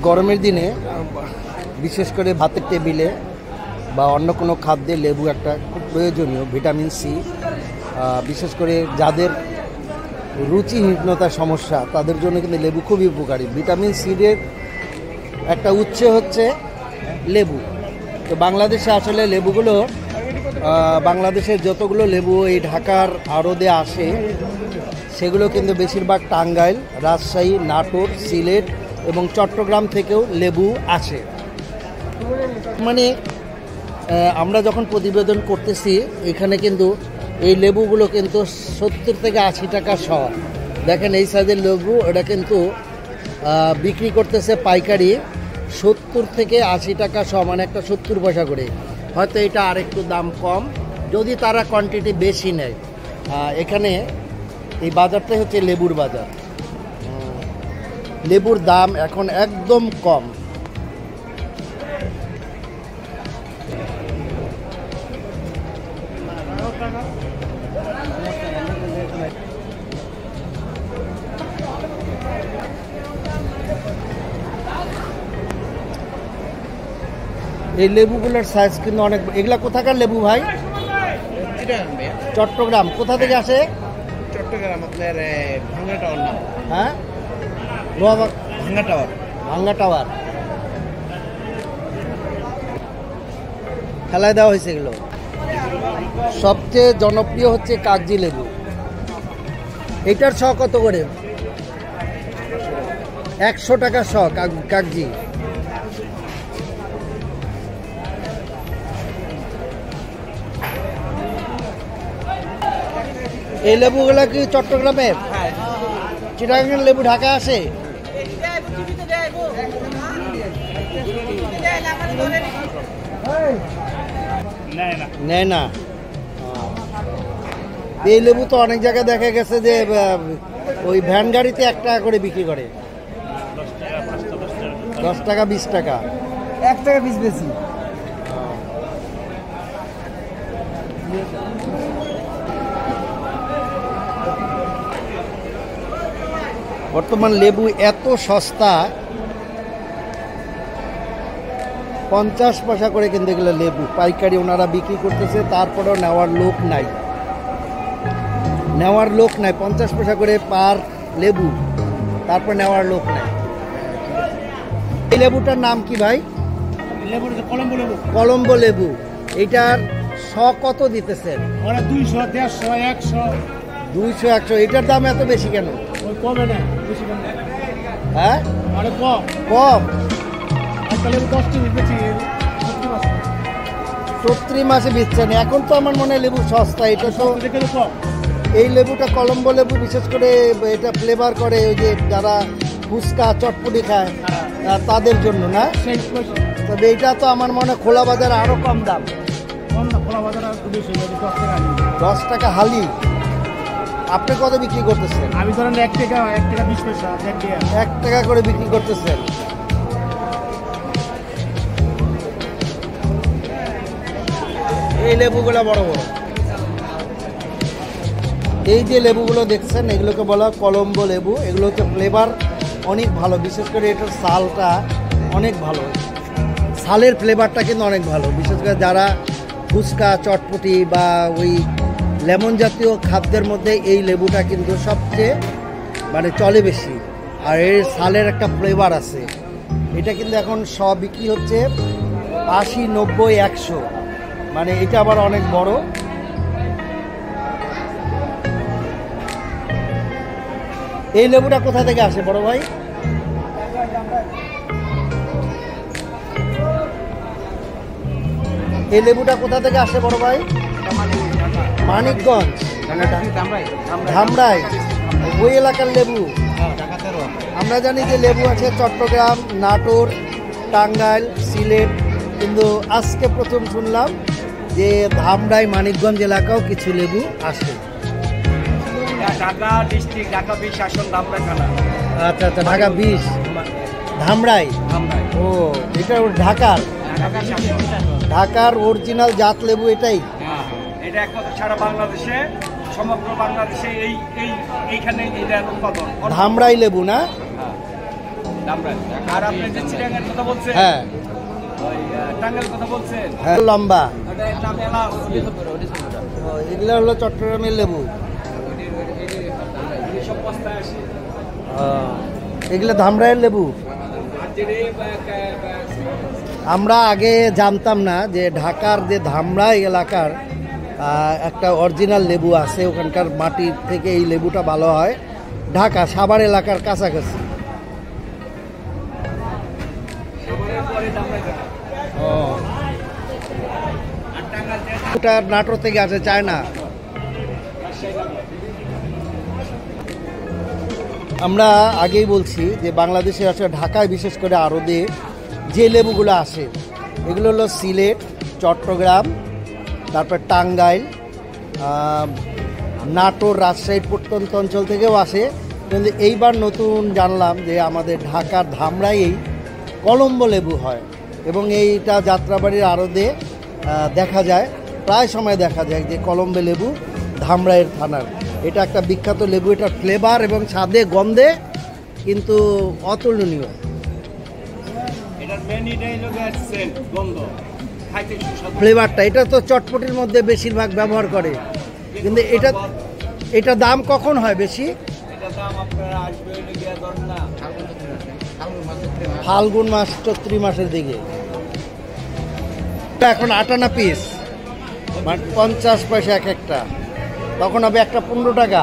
গরমের দিনে বিশেষ করে ভাতের টেবিলে বা অন্য কোনো খাদ্যে লেবু একটা খুব প্রয়োজনীয়, ভিটামিন সি। বিশেষ করে যাদের রুচিহীনতার সমস্যা তাদের জন্য কিন্তু লেবু খুবই উপকারী। ভিটামিন সির একটা উৎস হচ্ছে লেবু। তো বাংলাদেশে আসলে লেবুগুলো, বাংলাদেশের যতগুলো লেবু এই ঢাকার আড়তে আসে সেগুলো কিন্তু বেশিরভাগ টাঙ্গাইল, রাজশাহী, নাটোর, সিলেট এবং চট্টগ্রাম থেকেও লেবু আসে। মানে আমরা যখন প্রতিবেদন করতেছি এখানে কিন্তু এই লেবুগুলো কিন্তু 70 থেকে 80 টাকা শ। দেখেন এই সাইজের লেবু, এটা কিন্তু বিক্রি করতেছে পাইকারি 70 থেকে 80 টাকা শ, মানে একটা 70 পয়সা করে। হয়তো এটা আরেকটু দাম কম যদি তারা কোয়ান্টিটি বেশি নেয়। এখানে এই বাজারটাই হচ্ছে লেবুর বাজার। লেবুর দাম এখন একদম কম। এই লেবুগুলোর সাইজ কিন্তু অনেক। এগুলা কোথাকার লেবু ভাই? চট্টগ্রাম। কোথা থেকে আসে? চট্টগ্রাম আপনার ভাঙ্গা টাওয়ার না? হ্যাঁ, ভাঙ্গা টাওয়ার। ভাঙ্গা টাওয়ার ফেলায় দেওয়া হয়েছে এগুলো। সবচেয়ে জনপ্রিয় হচ্ছে কাগজি লেবু। এটার শ কত করে? 100 টাকা শ কাগজি। এই লেবুগুলা কি চট্টগ্রামের? চিটাগাংয়ের লেবু ঢাকায় আসে? নেয় না। এই লেবু তো অনেক জায়গায় দেখা গেছে যে ওই ভ্যান গাড়িতে 1 টাকা করে বিক্রি করে। 10 টাকা 20 টাকা, 1 টাকা পিস বেশি। বর্তমান লেবু এত সস্তা, 50 পয়সা করে কিন্তু এগুলো লেবু পাইকারি ওনারা বিক্রি করতেছে। তারপরেও নেওয়ার লোক নাই, 50 পয়সা করে পার লেবু, তারপর নেওয়ার লোক নাই। এই লেবুটার নাম কি ভাই? কলম্বো লেবু। কলম্বো লেবু। এইটার শ কত দিতেছেন? 200, 150, 100। 200, 100। এটার দাম এত বেশি কেন? কমে না, বেশি কম না। হ্যাঁ, আরে কম। একটা লেবু 10 টাকা বেশি। 70 মাসে বেচছেন। এখন তো আমার মনে হয় লেবু সস্তা। এটা তো কম। এই লেবুটা কলম্বো লেবু, বিশেষ করে এটা ফ্লেভার করে ওই যে যারা ফুচকা চটপটি খায় তাদের জন্য না? তবে এইটা তো আমার মনে হয় খোলা বাজারে আরো কম দাম। 10 টাকা হালি। আপনি কত বিক্রি করতেছেন? আমি ধরেন 1 টাকা 20 পয়সা। 1 টাকা করে বিক্রি করতেছেন। এই লেবুগুলো বড় বড়। এই যে লেবুগুলো দেখছেন এগুলোকে বলা হয় কলম্বো লেবু। এগুলো হচ্ছে ফ্লেভার অনেক ভালো, বিশেষ করে এটার সালটা অনেক ভালো। সালের ফ্লেভারটা কিন্তু অনেক ভালো, বিশেষ করে যারা ফুচকা চটপটি বা ওই লেমন জাতীয় খাদ্যের মধ্যে এই লেবুটা কিন্তু সবচেয়ে মানে চলে বেশি। আর এর সালের একটা ফ্লেভার আছে। এটা কিন্তু এখন সব বিক্রি হচ্ছে 80, 90, 100। মানে এটা আবার অনেক বড়। এই লেবুটা কোথা থেকে আসে বড় ভাই? এই লেবুটা কোথা থেকে আসে বড় ভাই? মানিকগঞ্জ, ধামরাই, ওই এলাকার লেবু। আমরা জানি যে লেবু আছে চট্টগ্রাম, নাটোর, টাঙ্গাইল, সিলেট, কিন্তু আজকে প্রথম শুনলাম যে ধামরাই, মানিকগঞ্জ এলাকাও কিছু লেবু আসে। ঢাকা ডিস্ট্রিক্ট, ঢাকা 20 আসন, ধামরাই থানা। আচ্ছা আচ্ছা, ঢাকা 20 ধামরাই। ও, এটা ঢাকার অরিজিনাল জাত লেবু এটাই? এটা একমাত্র সারা বাংলাদেশে সমগ্র বাংলাদেশে এইখানে এটা উৎপাদন। ধামরাই লেবু না? হ্যাঁ, ধামরাই। আর আপনি যে চিটাগাংয়ের কথা বলছেন, হ্যাঁ ওই টাঙ্গাইল কথা বলছেন, হ্যাঁ লম্বা, ওটার নাম এলাচ। এগুলো হলো চট্টগ্রামের লেবু। সব বস্তায় আসে। এগুলো ধামরাইয়ের লেবু। আর যেটা আমরা আগে জানতাম না যে ঢাকার যে ধামরাই এলাকার একটা অরিজিনাল লেবু আছে, ওখানকার মাটির থেকে এই লেবুটা ভালো হয়, ঢাকা সাভার এলাকার কাছাকাছি। ওটা নাটোর থেকে আসে, চায়না। আমরা আগেই বলছি যে বাংলাদেশে আসলে ঢাকায় বিশেষ করে আড়তে যে লেবুগুলো আসে এগুলো হলো সিলেট, চট্টগ্রাম, তারপর টাঙ্গাইল, নাটোর, রাজশাহী প্রত্যন্ত অঞ্চল থেকেও আসে। কিন্তু এইবার নতুন জানলাম যে আমাদের ঢাকার ধামরাইয়েই কলম্বো লেবু হয় এবং এইটা যাত্রাবাড়ির আড়তে দেখা যায়, প্রায় সময় দেখা যায় যে কলম্বো লেবু ধামরাইয়ের থানার। এটা একটা বিখ্যাত লেবু, এটা ফ্লেভার এবং স্বাদে গন্ধে কিন্তু অতুলনীয়। ফ্লেভারটা এটা তো চটপটির মধ্যে বেশিরভাগ ব্যবহার করে, কিন্তু এটা দাম কখন হয় বেশি? ফাল্গুন মাস, চৈত্র মাসের দিকে। এখন 8 আনা পিস, 50 পয়সা এক একটা, তখন হবে একটা 15 টাকা।